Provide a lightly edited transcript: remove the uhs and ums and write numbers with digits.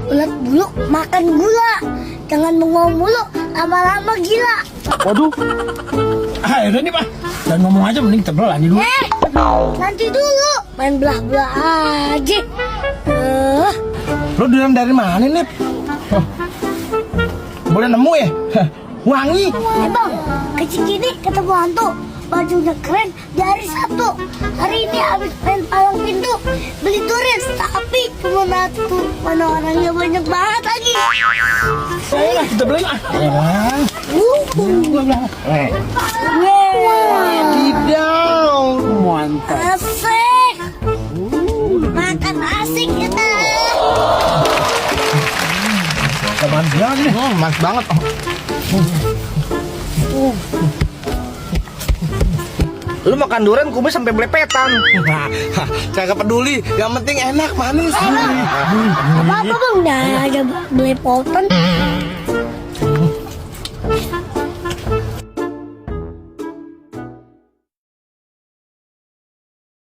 ulat bulu makan gula. Jangan bengong mulu, lama-lama gila. Waduh. Udah nih Pak. Dan ngomong aja mending kita belah nih dulu. Nanti dulu. Main belah-belah aja. Lo durian dari mana nih? Boleh nemu ya? Wangi. Bang, kecil gini ketemu hantu. Bajunya keren dari satu. Hari ini habis main palang pintu beli turis, tapi cuma satu. Mana orangnya banyak banget lagi. Ayolah kita beli lah. Wadidaw, mantap. Asik. Makan asik kita. Kapan siang nih? Mas banget. Lu makan durian kumis sampai belepetan. Kagak peduli, yang penting enak manis. Apa bang? Dah ada belepotan.